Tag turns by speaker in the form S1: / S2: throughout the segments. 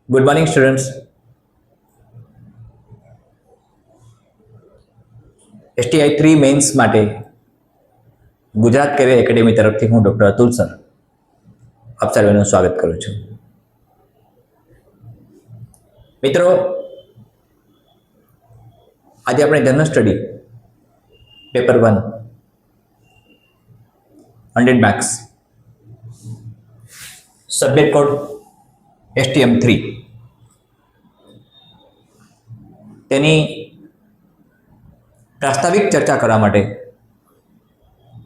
S1: Good morning students. STI 3 mains માટે Gujarat career academy તરફથી હું ડૉક્ટર અતુલ સર આપ સર્વેનું સ્વાગત કરું છું. મિત્રો, આજે આપણે general study paper 1 100 marks subject code STM 3 તેની પ્રાસ્તાવિક ચર્ચા કરવા માટે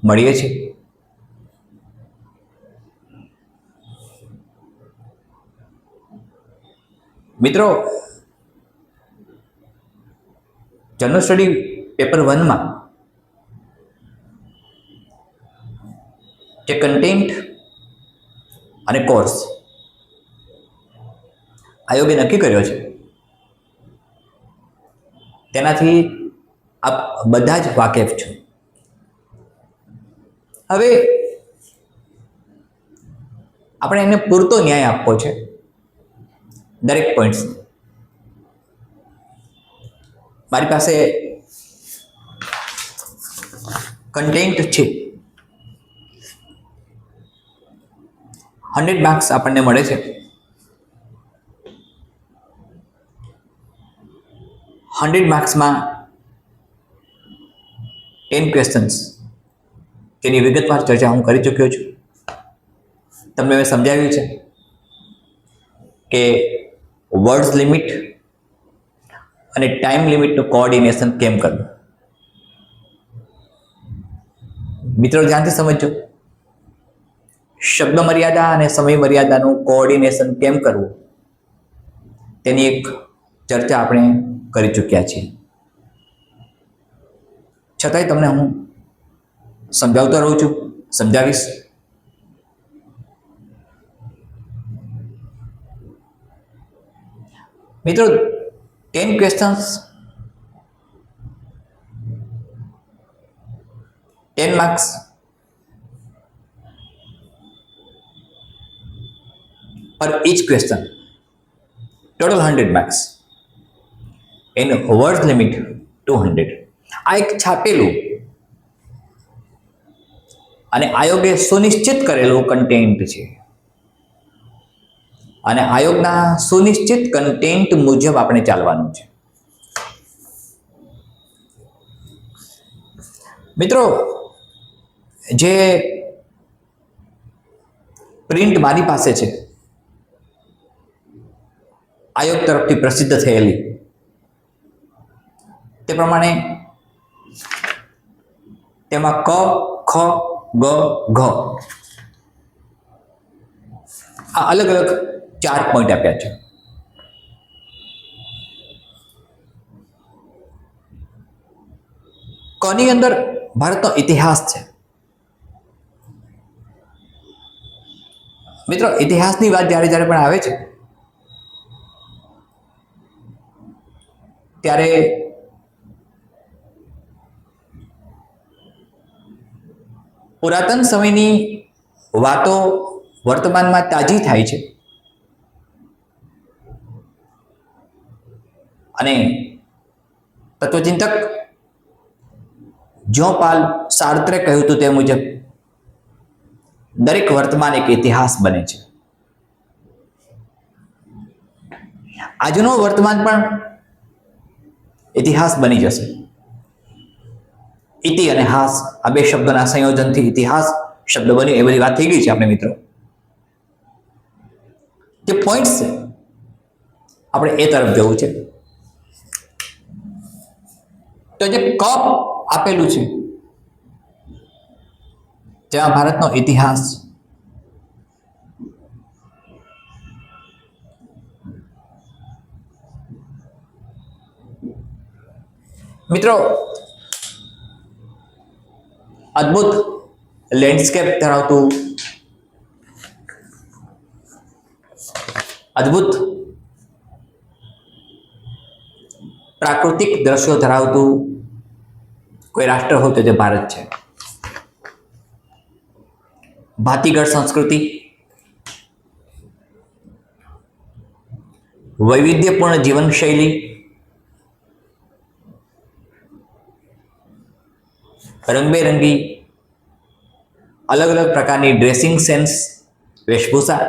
S1: મળીએ છીએ. મિત્રો, જનરલ સ્ટડી પેપર 1માં જે કન્ટેન્ટ અને કોર્સ આયોગે નક્કી કર્યો છે તેનાથી આપ બધા જ વાકેફ છો. હવે આપણે એને પૂરતો ન્યાય આપવો છે. દરેક પોઈન્ટ્સ મારી પાસે કન્ટેન્ટ છે. 100 માર્ક્સ આપણને મળે છે. 100 માર્ક્સમાં 10 ક્વેશ્ચન્સ તેની વિગતવાર ચર્ચા હું કરી ચૂક્યો છું. તમને મેં સમજાવ્યું છે કે વર્ડ્સ લિમિટ અને ટાઈમ લિમિટનું કોઓર્ડિનેશન કેમ કરવું. મિત્રો, ધ્યાનથી સમજજો. શબ્દ મર્યાદા અને સમય મર્યાદાનું કોઓર્ડિનેશન કેમ કરવું તેની એક ચર્ચા આપણે કરી ચૂક્યા છીએ. છતાંય તમને હું સમજાવતો રહું છું, સમજાવીશ. મિત્રો, 10 ક્વેશ્ચન્સ 10 માર્ક્સ પર each question, total 100 marks and word limit 200. આ એક છાપેલું અને આયોગે સુનિશ્ચિત કરેલું કન્ટેન્ટ છે અને આયોગના સુનિશ્ચિત કન્ટેન્ટ મુજબ આપણે ચાલવાનું છે. મિત્રો, જે પ્રિન્ટ મારી પાસે છે આયોગ તરફથી પ્રસિદ્ધ થયેલી, તે પ્રમાણે તેમાં ક, ખ, ગ, ઘ આ અલગ અલગ 4 પોઈન્ટ આપ્યા છે. કની અંદર ભારતનો ઇતિહાસ છે. મિત્રો, ઇતિહાસની વાત જ્યારે પણ આવે છે ત્યારે પુરાતન સમયની વાતો વર્તમાનમાં તાજી થાય છે અને તત્વચિંતક જ્યાં પાલ સાર્ત્રે કહ્યું હતું તે મુજબ દરેક વર્તમાન એક ઇતિહાસ બને છે. આજનો વર્તમાન પણ ઇતિહાસ બની જશે. ઇતિ અને હાસ આ બે શબ્દોના સંયોજનથી ઇતિહાસ શબ્દ બન્યો, એ બધી વાત થઈ ગઈ છે આપણે મિત્રો. જે પોઈન્ટ્સ છે આપણે એ તરફ જવું છે. તો જે કપ આપેલું છે જેમાં ભારતનો ઇતિહાસ, મિત્રો, અદ્ભુત લેન્ડસ્કેપ ધરાવતું, અદ્ભુત પ્રાકૃતિક દ્રશ્યો ધરાવતું કોઈ રાષ્ટ્ર હોય તો તે ભારત છે. ભાતીગળ સંસ્કૃતિ, વૈવિધ્યપૂર્ણ જીવનશૈલી, રંગબેરંગી અલગ અલગ પ્રકારની ડ્રેસિંગ સેન્સ, વેશભૂષા.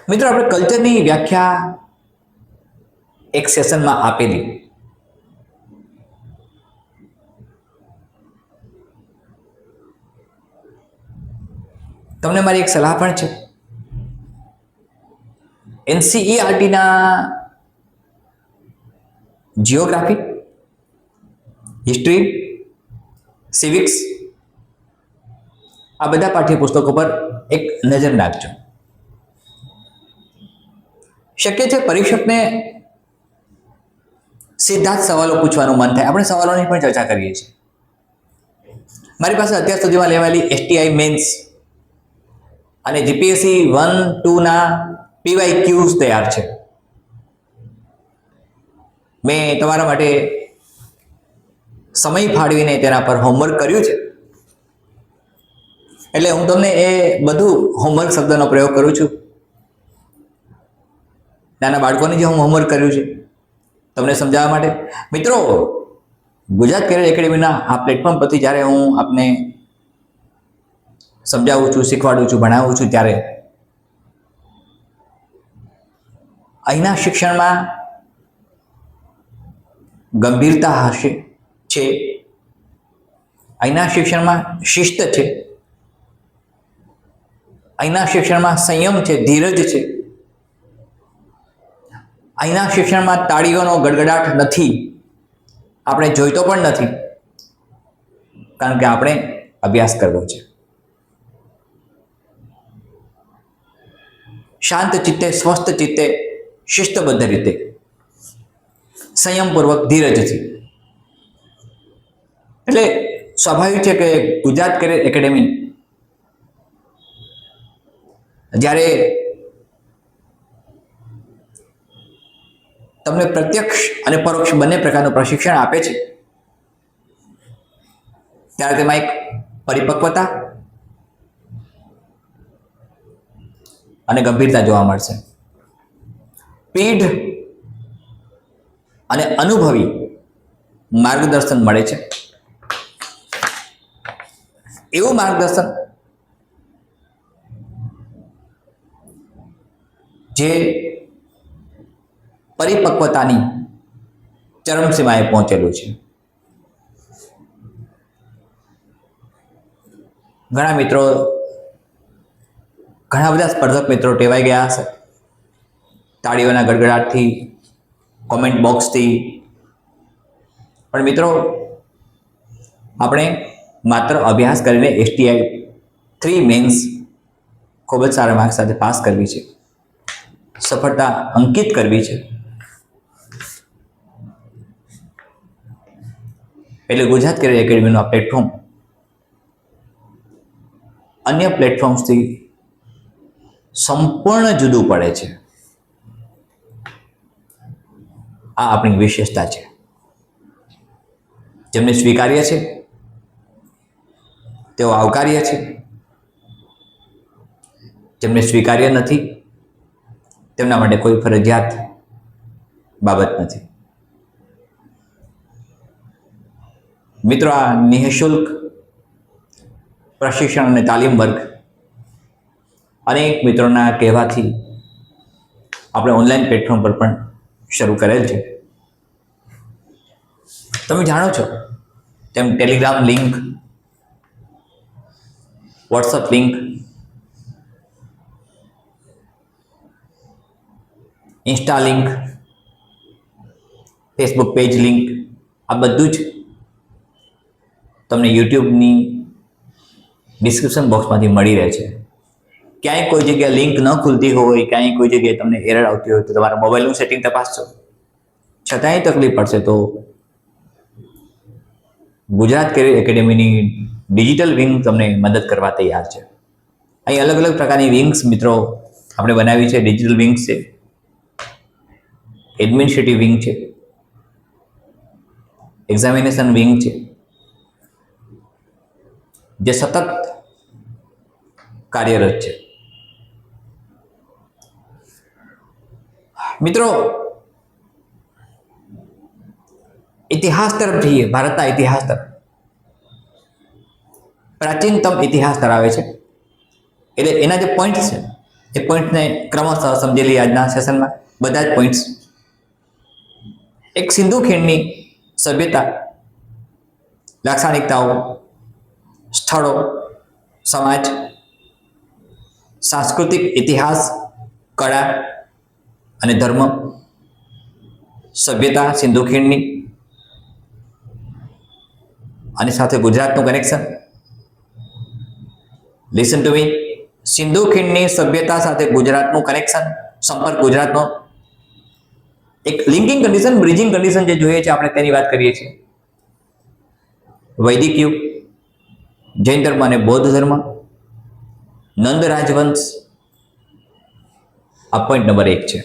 S1: મિત્રો, આપણે કલ્ચરની વ્યાખ્યા એક સેશનમાં આપેલી. તમને મારી એક સલાહ પણ છે. એનસીઈઆરટીના જિયોગ્રાફી, હિસ્ટ્રી, સિવિક્સ આ બધા પાઠ્યપુસ્તકો પર એક નજર નાખજો. શક્ય છે પરીક્ષકને સીધા જ સવાલો પૂછવાનું મન થાય. આપણે સવાલોની પણ ચર્ચા કરીએ છીએ. મારી પાસે અત્યાર સુધીમાં લેવાયેલી એસટીઆઈ મેન્સ અને જીપીએસસી 1-2 ના PYQs તૈયાર છે. મેં તમારા માટે સમય ફાળવીને તેના પર હોમવર્ક કર્યું છે. એટલે હું તમને એ બધું હોમવર્ક શબ્દનો પ્રયોગ કરું છું. નાના બાળકોને જે હું હોમવર્ક કર્યું છે તમને સમજાવવા માટે. મિત્રો, ગુજરાત કેરિયર એકેડેમીના આ પ્લેટફોર્મ પરથી જ્યારે હું આપને સમજાવું છું, શીખવાડું છું, ભણાવું છું, ત્યારે અહીંના શિક્ષણમાં ગંભીરતા હશે છે, અહીંના શિક્ષણમાં શિસ્ત છે, અહીંના શિક્ષણમાં સંયમ છે, ધીરજ છે, અહીંના શિક્ષણમાં તાળીઓનો ગડગડાટ નથી. આપણે જોઈતો પણ નથી, કારણ કે આપણે અભ્યાસ કરવો છે. શાંત ચિત્તે, સ્વસ્થ ચિત્તે, શિસ્તબદ્ધ રીતે, સંયમપૂર્વક, ધીરજથી. એટલે સ્વાભાવિક છે કે ગુજરાત કેરિયર એકેડેમી જ્યારે તમને પ્રત્યક્ષ અને પરોક્ષ બંને પ્રકારનું પ્રશિક્ષણ આપે છે, ત્યારે તેમાં એક પરિપક્વતા અને ગંભીરતા જોવા મળશે. પીઢ અને અનુભવી માર્ગદર્શન મળે છે. એવું માર્ગદર્શન જે પરિપક્વતાની ચરમસીમાએ પહોંચેલું છે. ઘણા મિત્રો, ઘણા બધા સ્પર્ધક મિત્રો ટેવાઈ ગયા હશે તાળીઓના ગડગડાટથી, કોમેન્ટ બોક્સથી. પણ મિત્રો, આપણે માત્ર અભ્યાસ કરીને એસટીઆઈ 3 મેન્સ ખૂબ જ સારા માર્ક્સ સાથે પાસ કરવી છે, સફળતા અંકિત કરવી છે. એટલે ગુજરાત કેરિયર એકેડેમીનું આ પ્લેટફોર્મ અન્ય પ્લેટફોર્મ્સથી સંપૂર્ણ જુદું પડે છે. આ આપણી વિશેષતા છે. જેમને સ્વીકાર્ય છે તેઓ આવકાર્ય છે, જેમને સ્વીકાર્ય નથી તેમના માટે કોઈ ફરજિયાત બાબત નથી. મિત્રો, આ નિઃશુલ્ક પ્રશિક્ષણ અને તાલીમ વર્ગ અનેક મિત્રોના કહેવાથી આપણે ઓનલાઈન પ્લેટફોર્મ પર પણ શરૂ કરેલ છે. તમે જાણો છો તેમ Telegram link, WhatsApp link, Insta link, Facebook page link, આ બધું જ તમને યુટ્યુબની ડિસ્ક્રિપ્શન બોક્સમાંથી મળી રહે છે. ક્યાંય કોઈ જગ્યાએ લિંક ન ખુલતી હોય, ક્યાંય કોઈ જગ્યાએ તમને એરર આવતી હોય તો તમારા મોબાઈલનું સેટિંગ તપાસજો. છતાંય તકલીફ પડશે તો ગુજરાત કેરિયર એકેડેમીની ડિજિટલ વિંગ તમને મદદ કરવા તૈયાર છે. અહીં અલગ અલગ પ્રકારની વિંગ્સ મિત્રો આપણે બનાવી છે. ડિજિટલ વિંગ્સ છે, એડમિનિસ્ટ્રેટિવ વિંગ છે, એક્ઝામિનેશન વિંગ છે, જે સતત કાર્યરત છે. મિત્રો, ઇતિહાસ તરફ જઈએ, ભારતના ઇતિહાસ તરફ. પ્રાચીનતમ ઇતિહાસ ધરાવે છે. એટલે એના જે પોઈન્ટ છે એ પોઈન્ટને ક્રમશઃ સમજેલી આજના સેશનમાં, બધા જ પોઈન્ટ્સ. એક સિંધુ ખીણની સભ્યતા, લાક્ષણિકતાઓ, સ્થળો, સમાજ, સાંસ્કૃતિક ઇતિહાસ, કળા અને ધર્મ, સભ્યતા સિંધુ ખીણની અને સાથે ગુજરાતનું connection. Listen to me. Sindhu ખીણની સભ્યતા સાથે ગુજરાતનું કનેક્શન, સંપર્ક ગુજરાતનો. એક લિંકિંગ કન્ડિશન, બ્રિજિંગ કન્ડિશન જે જોઈએ છે આપણે તેની વાત કરીએ છીએ. વૈદિક યુગ, જૈન ધર્મ અને બૌદ્ધ ધર્મ, નંદ રાજવંશ. આ પોઈન્ટ નંબર 1 છે.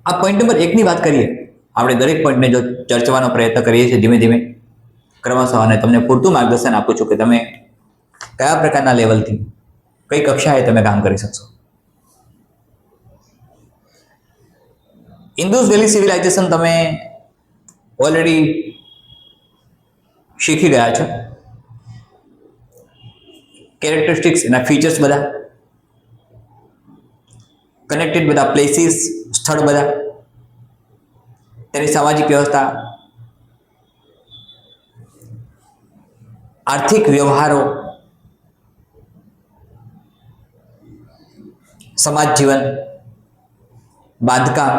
S1: આ પોઈન્ટ નંબર 1 ની વાત કરીએ. આપણે દરેક પોઈન્ટને જો ચર્ચવાનો પ્રયત્ન કરીએ છીએ ધીમે ધીમે, ક્રમશઃ, અને તમને પૂરતું માર્ગદર્શન આપું છું કે તમે કયા પ્રકારના લેવલથી, કઈ કક્ષાએ તમે કામ કરી શકશો. ઇન્ડસ વેલી સિવિલાઇઝેશન તમે ઓલરેડી શીખી ગયા છો. કેરેક્ટરિસ્ટિક્સ, એના ફીચર્સ બધા, કનેક્ટેડ બધા પ્લેસીસ, સ્થળ બધા, તેની સામાજિક વ્યવસ્થા, આર્થિક વ્યવહારો, સમાજ જીવન, બાંધકામ,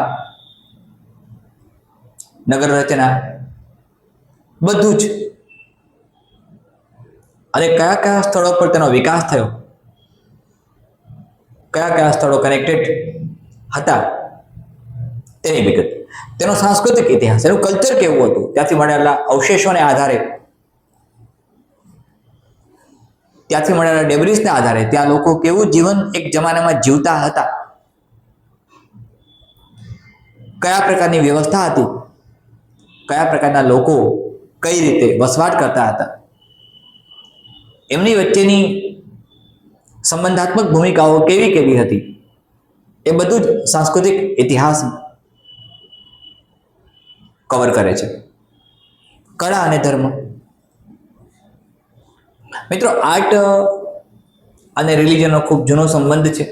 S1: નગર રચના, બધું જ. અને કયા કયા સ્થળો પર તેનો વિકાસ થયો, કયા કયા સ્થળો કનેક્ટેડ હતા તેની વિગત, તેનો સાંસ્કૃતિક ઇતિહાસ, એનું કલ્ચર કેવું હતું, ત્યાંથી મળેલા અવશેષોને આધારે, ત્યાંથી મળેલા ડેબ્રિસના આધારે ત્યાં લોકો કેવું જીવન એક જમાનામાં જીવતા હતા, કયા પ્રકારની વ્યવસ્થા હતી, કયા પ્રકારના લોકો કઈ રીતે વસવાટ કરતા હતા, એમની વચ્ચેની સંબંધાત્મક ભૂમિકાઓ કેવી કેવી હતી, એ બધું જ સાંસ્કૃતિક ઇતિહાસ કવર કરે છે. કળા અને ધર્મ. મિત્રો, આર્ટ અને રિલિજનનો ખૂબ જૂનો સંબંધ છે.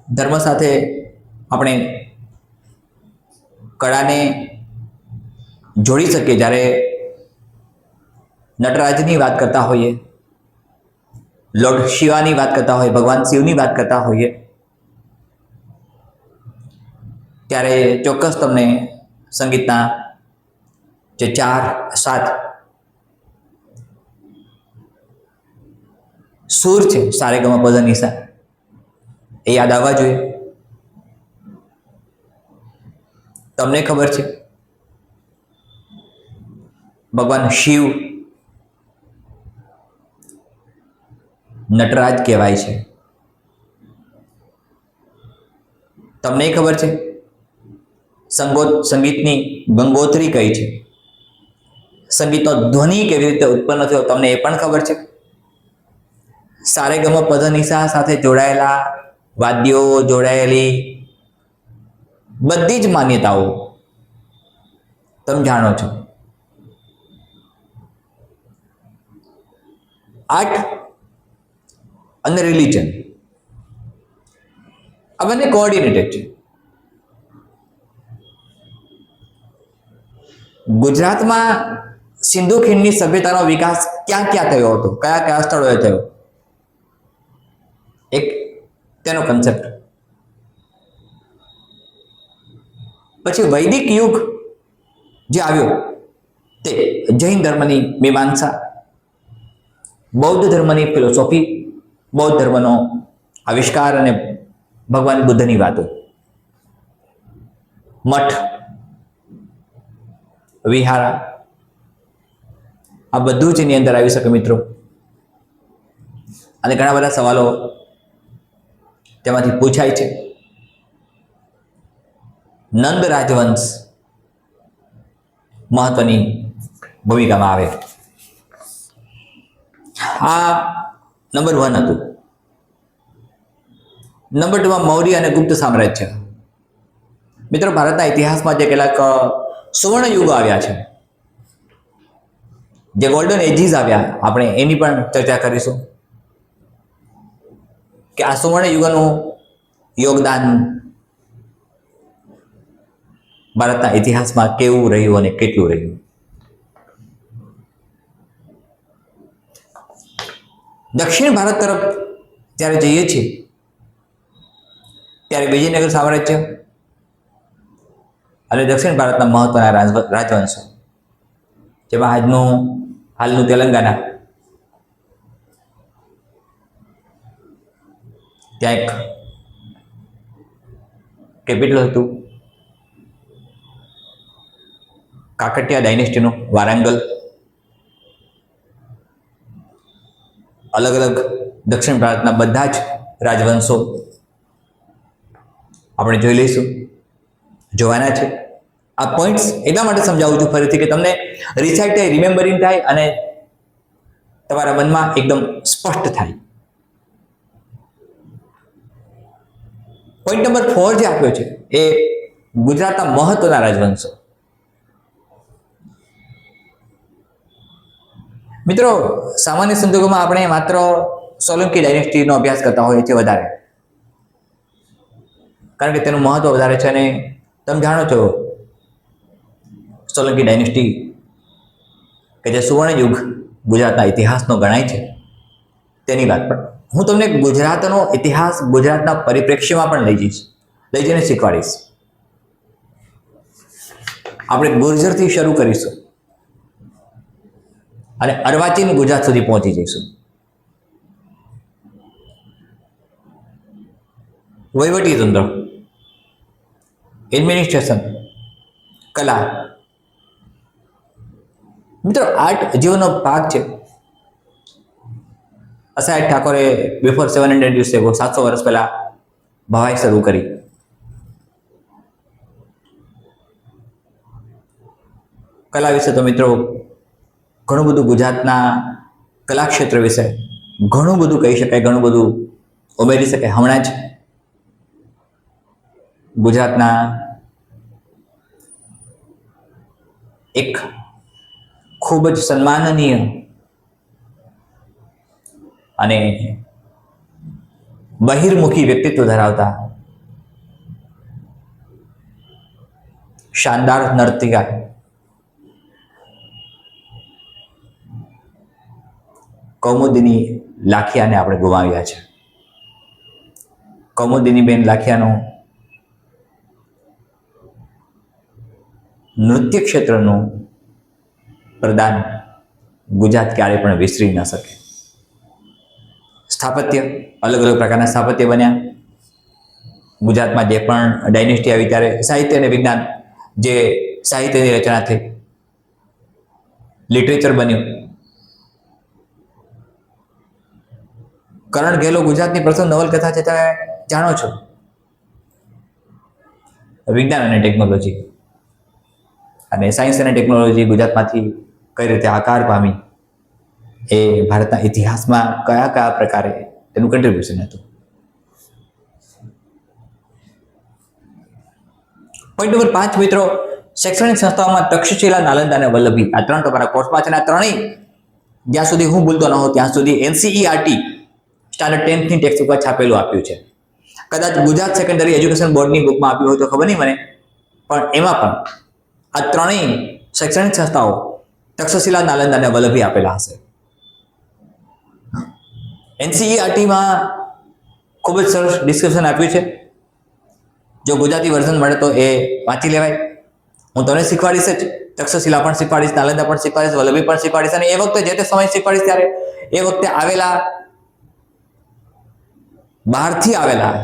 S1: ધર્મ સાથે આપણે કળાને જોડી શકીએ જ્યારે નટરાજની વાત કરતા હોઈએ, લોર્ડ શિવાની વાત કરતા હોઈએ, ભગવાન શિવની વાત કરતા હોઈએ, ત્યારે ચોક્કસ તમને સંગીતના જે 4-7 સૂર છે, સારેગમ પદ નિશા, એ યાદ આવવા જોઈએ. તમને ખબર છે ભગવાન શિવ નટરાજ કહેવાય છે. તમને ખબર છે સંગીતની ગંગોત્રી કઈ છે, સંગીતનો ધ્વનિ કેવી રીતે ઉત્પન્ન થયો તમને એ પણ ખબર છે. સારેગમ પધનિસા સાથે જોડાયેલા વાદ્યો, જોડાયેલી બધી જ માન્યતાઓ તમે જાણો છો. આર્ટ અને રિલિજન આ બંને કોઓર્ડિનેટેડ છે. ગુજરાતમાં સિંધુ ખીણની સભ્યતાનો વિકાસ ક્યાં ક્યાં થયો હતો, કયા કયા સ્થળોએ થયો, એક તેનો કન્સેપ્ટ. પછી વૈદિક યુગ જે આવ્યો તે જૈન ધર્મની મીમાંસા, બૌદ્ધ ધર્મની ફિલોસોફી, બૌદ્ધ ધર્મનો આવિષ્કાર અને ભગવાન બુદ્ધની વાતો, મઠ, વિહારા, આ બધું જ એની અંદર આવી શકે મિત્રો. અને ઘણા બધા સવાલો તેમાંથી પૂછાય છે. નંદ રાજવંશ મહત્વની ભૂમિકામાં આવે. આ નંબર 1 હતું. નંબર 2માં મૌર્ય અને ગુપ્ત સામ્રાજ્ય. મિત્રો, ભારતના ઇતિહાસમાં જે કેટલાક સુવર્ણ યુગો આવ્યા છે, જે ગોલ્ડન એજીસ આવ્યા, આપણે એની પણ ચર્ચા કરીશું કે આ સુવર્ણ યુગોનું યોગદાન ભારતના ઇતિહાસમાં કેવું રહ્યું અને કેટલું રહ્યું. દક્ષિણ ભારત તરફ જ્યારે જઈએ છીએ ત્યારે વિજયનગર સામ્રાજ્ય અને દક્ષિણ ભારતના મહત્વના રાજવંશો, જેમાં હાલનું તેલંગાના, ત્યાં એક કેપિટલ હતું કાકટિયા ડાયનેસ્ટીનું, વારંગલ. અલગ અલગ દક્ષિણ ભારતના બધા જ રાજવંશો આપણે જોઈ લઈશું, જોવાના છે. આ પોઈન્ટ્સ એટલા માટે સમજાવું છું ફરીથી કે તમને રિસાઇટ થાય, રિમેમ્બરિંગ થાય અને તમારા મનમાં એકદમ સ્પષ્ટ થાય. પોઈન્ટ નંબર 4 જે આપ્યો છે એ ગુજરાતના મહત્વના રાજવંશો. મિત્રો, સામાન્ય સંજોગોમાં આપણે માત્ર સોલંકી ડાયનેસ્ટીનો અભ્યાસ કરતા હોઈએ છીએ વધારે, કારણ કે તેનું મહત્વ વધારે છે. અને તમે જાણો છો સોલંકી ડાયનેસ્ટી કે જે સુવર્ણ યુગ ગુજરાતના ઇતિહાસનો ગણાય છે તેની વાત. પણ હું તમને ગુજરાતનો ઇતિહાસ ગુજરાતના પરિપ્રેક્ષ્યમાં પણ લઈ જઈને શીખવાડીશ. આપણે ગુર્જરથી શરૂ કરીશું અને અર્વાચીન ગુજરાત સુધી પહોંચી જઈશું. વહીવટી તંત્ર, એડમિનિસ્ટ્રેશન, કલા. મિત્રો, આર્ટ જીવનનો ભાગ છે. અસાય ઠાકોરે બિફોર 700 years ago, 700 વર્ષ પહેલા ભવાઈ શરૂ કરી. કલા વિશે તો મિત્રો ઘણું બધું, ગુજરાતના કલા ક્ષેત્ર વિશે ઘણું બધું કહી શકાય, ઘણું બધું ઉમેરી શકાય. હમણાં જ ગુજરાતના એક ખૂબ જ સન્માનનીય અને બહિર્મુખી વ્યક્તિત્વ ધરાવતા શાનદાર નર્તિકા કૌમુદિની લાખિયાને આપણે ગુમાવ્યા છે. કૌમુદિનીબેન લાખિયાનું નૃત્ય ક્ષેત્રનું પ્રદાન ગુજરાત ક્યારેય પણ વિસરી ન શકે. સ્થાપત્ય, અલગ અલગ પ્રકારના સ્થાપત્ય બન્યા. ગુજરાતમાં જે પણ ડાયનેસ્ટી આવી ત્યારે સાહિત્ય અને વિજ્ઞાન, જે સાહિત્યની રચના થઈ, લિટરેચર બન્યું. કરણ ઘેલો ગુજરાતની પ્રથમ નવલકથા છે, તમે જાણો છો. વિજ્ઞાન અને ટેકનોલોજી અને સાયન્સ અને ટેકનોલોજી ગુજરાતમાંથી કઈ રીતે આકાર પામી, એ ભારતના ઇતિહાસમાં કયા કયા પ્રકારે તેનું કન્ટ્રીબ્યુશન હતું. પોઈન્ટ નંબર 5 મિત્રો, શૈક્ષણિક સંસ્થાઓમાં તક્ષશિલા, નાલંદા અને વલ્લભી, આ 3 તમારા કોર્સમાં છે. આ ત્રણેય જ્યાં સુધી હું ભૂલતો ન હોઉં ત્યાં સુધી NCERT સ્ટાન્ડર્ડ 10 ની ટેક્સ્ટ ઉપર છાપેલું આપ્યું છે. કદાચ ગુજરાત સેકન્ડરી એજ્યુકેશન બોર્ડની બુકમાં આપ્યું હોય તો ખબર નહીં મને, પણ એમાં પણ આ ત્રણેય શૈક્ષણિક સંસ્થાઓ તક્ષશિલા, નાલંદા અને વલ્લભી આપેલા હશે. NCERTમાં ખૂબ જ સરસ ડિસ્ક્રિપ્શન આપ્યું છે. જો ગુજરાતી વર્ઝન મળે તો એ વાંચી લેવાય. હું તમને શીખવાડીશ જ, તક્ષશિલા પણ શીખવાડીશ, નાલંદા પણ શીખવાડીશ, વલ્લભી પણ શીખવાડીશ. અને એ વખતે જે તે સમય શીખવાડીશ ત્યારે એ વખતે આવેલા, બહારથી આવેલા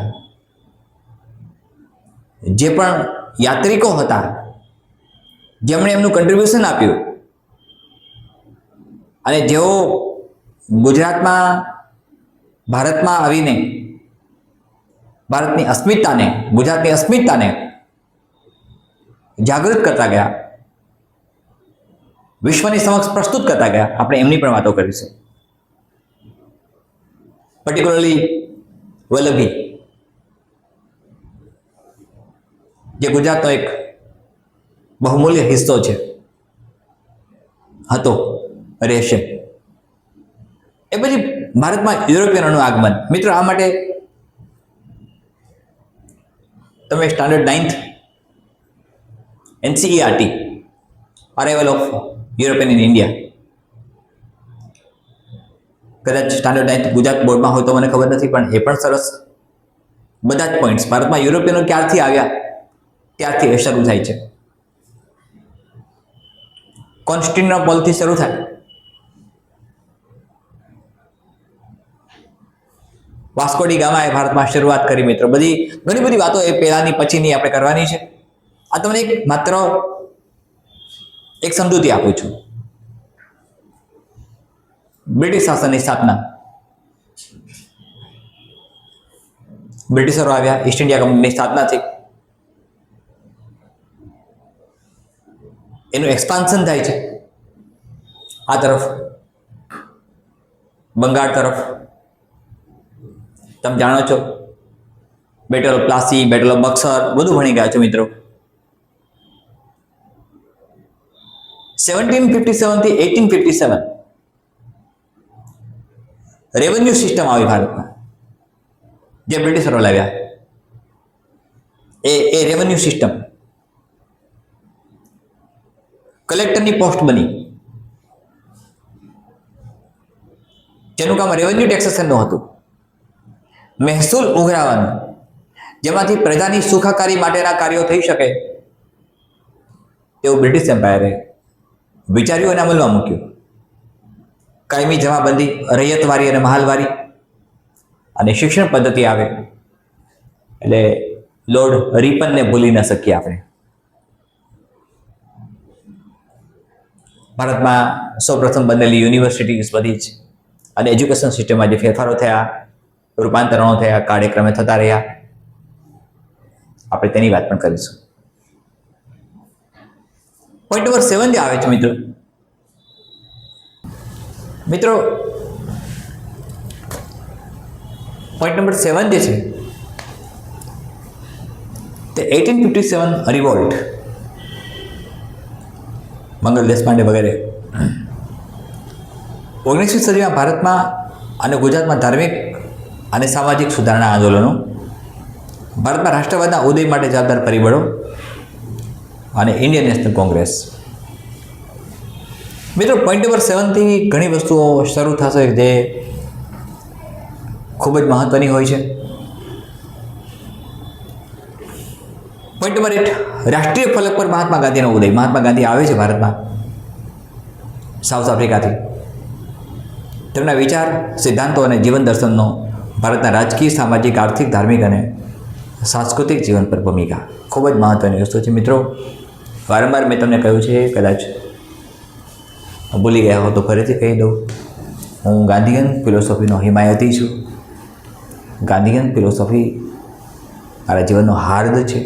S1: જે પણ યાત્રિકો હતા, જેમણે એમનું કન્ટ્રીબ્યુશન આપ્યું અને જેઓ ગુજરાતમાં, ભારતમાં આવીને ભારતની અસ્મિતાને, ગુજરાતની અસ્મિતાને જાગૃત કરતા ગયા, વિશ્વની સમક્ષ પ્રસ્તુત કરતા ગયા. આપણે એમની પણ વાતો કરીશું. પર્ટિક્યુલરલી વલ્લભી, જે ગુજરાતનો એક બહુમૂલ્ય હિસ્સો છે, હતો, રહેશે. એ પછી ભારતમાં યુરોપિયનોનું આગમન. મિત્રો, આ માટે તમે standard 9th NCERT arrival of European in India, કદાચ સ્ટાન્ડર્ડ 9th ગુજરાત બોર્ડમાં હોય તો મને ખબર નથી, પણ એ પણ સરસ. બધા જ પોઈન્ટ્સ ભારતમાં યુરોપિયનો ક્યારથી આવ્યા ત્યારથી એ શરૂ થાય છે. કોન્સ્ટેન્ટિનોપલથી શરૂ થાય, વાસ્કો ડી ગામાએ ભારતમાં શરૂઆત કરી. મિત્રો, ઘણી બધી વાતો એ પહેલાની પછીની આપણે કરવાની છે. આ તમને માત્ર એક સમજૂતી આપું છું. બ્રિટિશ શાસનની સ્થાપના, બ્રિટિશરો આવ્યા, ઈસ્ટ ઇન્ડિયા કંપનીની સ્થાપના થઈ, એનું એક્સપાન્શન થાય છે આ તરફ, બંગાળ તરફ. તમે જાણો છો, battle of Plassey, battle of Buxar, બધું ભણી ગયા છો મિત્રો. 1757 થી 1857 રેવન્યુ સિસ્ટમ આવી ભારતમાં, જે બ્રિટિશરો લાવ્યા. એ રેવન્યુ સિસ્ટમ કલેક્ટરની પોસ્ટ બની, જેનું કામ રેવન્યુ ટેક્સેશનનું હતું, મહેસૂલ ઉઘરાવવાનું, જેમાંથી પ્રજાની સુખાકારી માટેના કાર્યો થઈ શકે તેવું બ્રિટિશ એમ્પાયરે વિચાર્યું અને અમલમાં મૂક્યું. કાયમી જમાબંધી, રૈયતવારી અને મહાલવારી અને શિક્ષણ પદ્ધતિ આવે એટલે લોર્ડ રિપનને ભૂલી ન શકીએ આપણે. ભારતમાં સૌપ્રથમ બનેલી યુનિવર્સિટીઝ બધી જ, અને એજ્યુકેશન સિસ્ટમમાં જે ફેરફારો થયા, રૂપાંતરણો થયા, કાર્યક્રમે થતા રહ્યા, આપણે તેની વાત પણ કરીશું. પોઈન્ટ નંબર 7 જે આવે છે મિત્રો, પોઈન્ટ નંબર 7 જે છે તે 1857 રિવોલ્ટ, મંગલ દેશપાંડે વગેરે. 19મી સદીમાં ભારતમાં અને ગુજરાતમાં ધાર્મિક અને સામાજિક સુધારણા આંદોલનો, ભારતમાં રાષ્ટ્રવાદના ઉદય માટે જવાબદાર પરિબળો અને ઇન્ડિયન નેશનલ કોંગ્રેસ. મિત્રો, પોઈન્ટ નંબર 7 થી ઘણી વસ્તુઓ શરૂ થશે જે ખૂબ જ મહત્વની હોય છે. પોઈન્ટ નંબર 8, રાષ્ટ્રીય ફલક પર મહાત્મા ગાંધીનો ઉદય. મહાત્મા ગાંધી આવે છે ભારતમાં સાઉથ આફ્રિકાથી. તેમના વિચાર, સિદ્ધાંતો અને જીવન દર્શનનો ભારતના રાજકીય, સામાજિક, આર્થિક, ધાર્મિક અને સાંસ્કૃતિક જીવન પર ભૂમિકા ખૂબ જ મહત્વની વસ્તુ છે. મિત્રો, વારંવાર મેં તમને કહ્યું છે, કદાચ ભૂલી ગયા હો તો ફરીથી કહી દઉં, હું ગાંધીયન ફિલોસોફીનો હિમાયતી છું. ગાંધીયન ફિલોસોફી મારા જીવનનો હાર્દ છે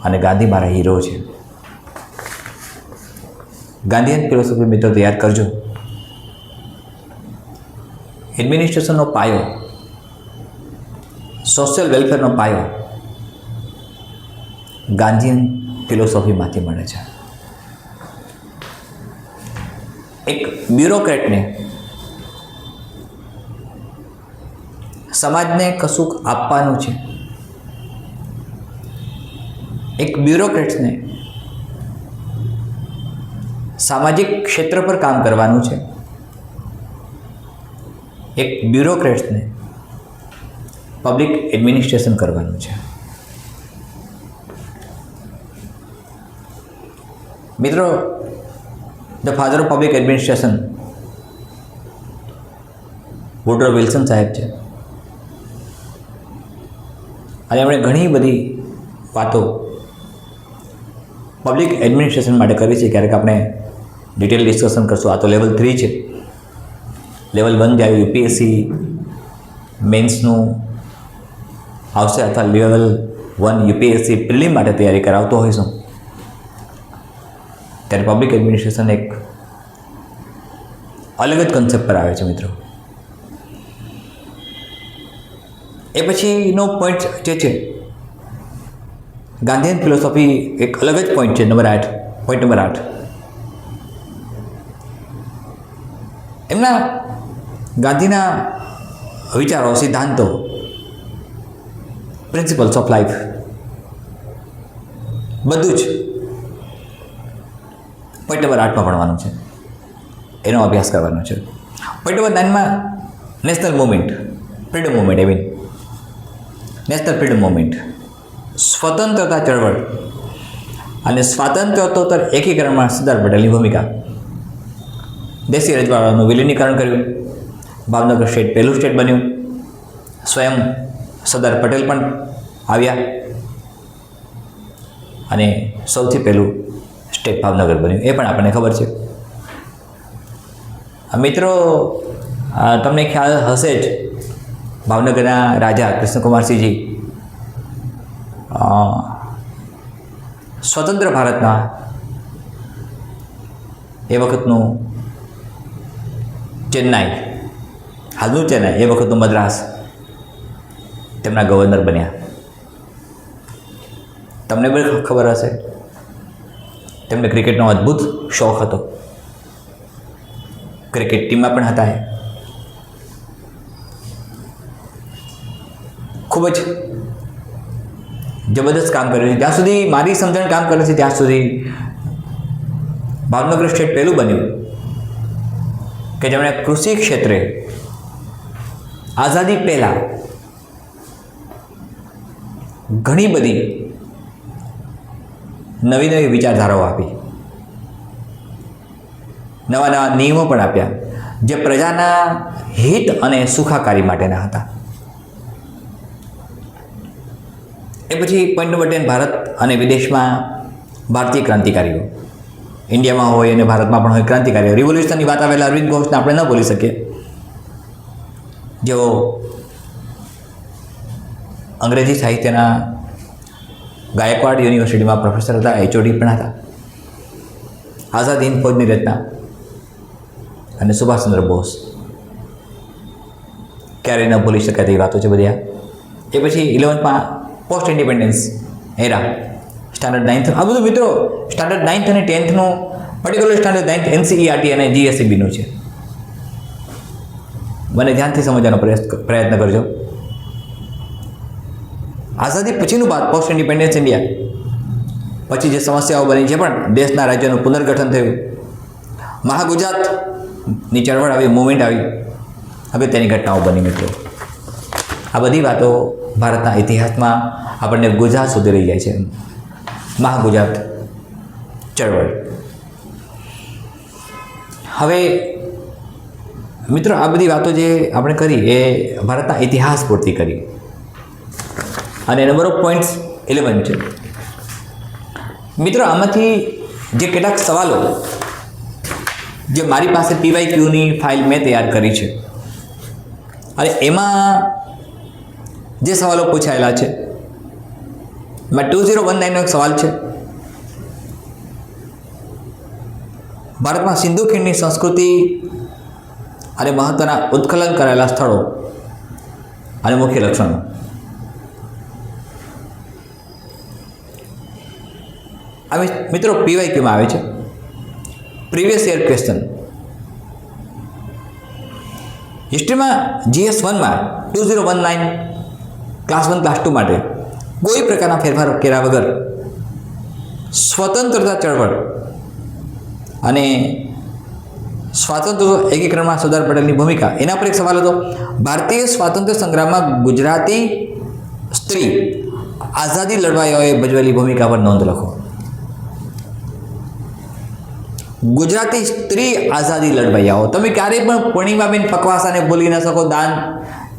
S1: અને ગાંધી મારા હીરો છે. ગાંધીયન ફિલોસોફી મિત્રો તો યાદ કરજો. એડમિનિસ્ટ્રેશનનો પાયો, સોશિયલ વેલફેરનો પાયો ગાંધીયન ફિલોસોફીમાંથી મળે છે. એક બ્યુરોક્રેટને સમાજને કશુંક આપવાનું છે, એક બ્યુરોક્રેટ્સને સામાજિક ક્ષેત્ર પર કામ કરવાનું છે, એક બ્યુરોક્રેટ્સને પબ્લિક એડમિનિસ્ટ્રેશન કરવાનું છે. મિત્રો, the father of public administration Woodrow Wilson સાહેબ છે, અને એમણે ઘણી બધી વાતો પબ્લિક એડમિનિસ્ટ્રેશન માટે કરી છે. ક્યારેક આપણે ડિટેલ ડિસ્કશન કરશું. આ તો લેવલ 3 છે. લેવલ 1 જ્યારે યુપીએસસી મેન્સનું આવશે, અથવા લેવલ 1 યુપીએસસી પ્રિલિમ માટે તૈયારી કરાવતો હોઈશું, ત્યારે પબ્લિક એડમિનિસ્ટ્રેશન એક અલગ જ કન્સેપ્ટ પર આવે છે મિત્રો. એ પછીનો પોઈન્ટ જે છે ગાંધીયન ફિલોસોફી એક અલગ જ પોઈન્ટ છે, પોઈન્ટ નંબર 8. એમના ગાંધીના વિચારો, સિદ્ધાંતો, પ્રિન્સિપલ્સ ઓફ લાઈફ બધું જ પોઈન્ટ નંબર 8માં ભણવાનું છે, એનો અભ્યાસ કરવાનો છે. પોઈન્ટ નંબર 9માં national movement, freedom movement, national freedom movement, સ્વતંત્રતા ચળવળ અને સ્વાતંત્ર્યોત્તર એકીકરણમાં સરદાર પટેલની ભૂમિકા. દેશી રજવાડાનું વિલીનીકરણ કર્યું, ભાવનગર સ્ટેટ પહેલું સ્ટેટ બન્યું, સ્વયં સરદાર પટેલ પણ આવ્યા અને સૌથી પહેલું સ્ટેટ ભાવનગર બન્યું, એ પણ આપણને ખબર છે. મિત્રો, તમને ખ્યાલ હશે જ, ભાવનગરના રાજા કૃષ્ણકુમારસિંહજી સ્વતંત્ર ભારતના એ વખતનું ચેન્નાઈ, હાલનું ચેન્નાઈ, એ વખતનું મદ્રાસ, તેમના ગવર્નર બન્યા. તમને પણ ખબર હશે, તેમને ક્રિકેટનો અદ્ભુત શોખ હતો, ક્રિકેટ ટીમમાં પણ હતા. ખૂબ જ જબરદસ્ત કામ કર્યું છે. જ્યાં સુધી મારી સમજણ કામ કરે છે ત્યાં સુધી ભાવનગર સ્ટેટ પહેલું બન્યું કે જેમણે કૃષિ ક્ષેત્રે આઝાદી પહેલાં ઘણી બધી નવી નવી વિચારધારાઓ આપી, નવા નવા નિયમો પણ આપ્યા જે પ્રજાના હિત અને સુખાકારી માટેના હતા. એ પછી પોઈન્ટ નંબર 10, ભારત અને વિદેશમાં ભારતીય ક્રાંતિકારીઓ. ઇન્ડિયામાં હોય અને ભારતમાં પણ હોય ક્રાંતિકારીઓ. રિવોલ્યુશનની વાત આવેલા અરવિંદ ઘોષને આપણે ન ભૂલી શકીએ, જેઓ અંગ્રેજી સાહિત્યના ગાયકવાડ યુનિવર્સિટીમાં પ્રોફેસર હતા, HOD પણ હતા. આઝાદ હિંદ ફૌજની રચના અને સુભાષચંદ્ર બોઝ, ક્યારેય ન ભૂલી શકાય તેવી વાતો છે બધી. એ પછી 11માં પોસ્ટ ઇન્ડિપેન્ડન્સ એરા, સ્ટાન્ડર્ડ 9th, આ બધું મિત્રો સ્ટાન્ડર્ડ 9th અને 10thનું, પર્ટિક્યુલર સ્ટાન્ડર્ડ 9th NCERT અને GSEBનું છે. મને ધ્યાનથી સમજવાનો પ્રયત્ન કરજો. આઝાદી પછીનું બાદ પોસ્ટ ઇન્ડિપેન્ડન્સ ઇન્ડિયા પછી જે સમસ્યાઓ બની છે, પણ દેશના રાજ્યનું પુનર્ગઠન થયું, મહાગુજરાતની ચળવળ આવી, મુવમેન્ટ આવી, હવે તેની ઘટનાઓ બની. મિત્રો, આ બધી વાતો ભારતના ઇતિહાસમાં આપણને ગુજરાત સુધી લઈ જાય છે. મહાગુજરાત ચળવળ. હવે મિત્રો, આ બધી વાતો જે આપણે કરી એ ભારતના ઇતિહાસ પૂરતી કરી અને નંબર ઓફ પોઈન્ટ્સ 11 છે. મિત્રો, આમાંથી જે કેટલાક સવાલો જે મારી પાસે PYQની ફાઇલ મેં તૈયાર કરી છે અને એમાં જે સવાલો પૂછાયેલા છે, એમાં 2019નો એક સવાલ છે, ભારતમાં સિંધુ ખીણની સંસ્કૃતિ અને મહત્વના ઉત્ખનન કરાયેલા સ્થળો અને મુખ્ય લક્ષણો. આ મિત્રો PYQમાં આવે છે. Previous year question. હિસ્ટ્રીમાં GS1માં 2019 ક્લાસ 1 ક્લાસ 2 માટે કોઈ પ્રકારના ફેરફાર કર્યા વગર સ્વતંત્રતા ચળવળ અને સ્વાતંત્ર્ય એકીકરણમાં સરદાર પટેલની ભૂમિકા, એના પર એક સવાલ હતો. ભારતીય સ્વાતંત્ર્ય સંગ્રામમાં ગુજરાતી સ્ત્રી આઝાદી લડવાઈઓએ ભજવેલી ભૂમિકા પર નોંધ લખો. ગુજરાતી સ્ત્રી આઝાદી લડવૈયાઓ. તમે ક્યારેય પણ પૂર્ણિમાબેન પકવાસાને ભૂલી ન શકો,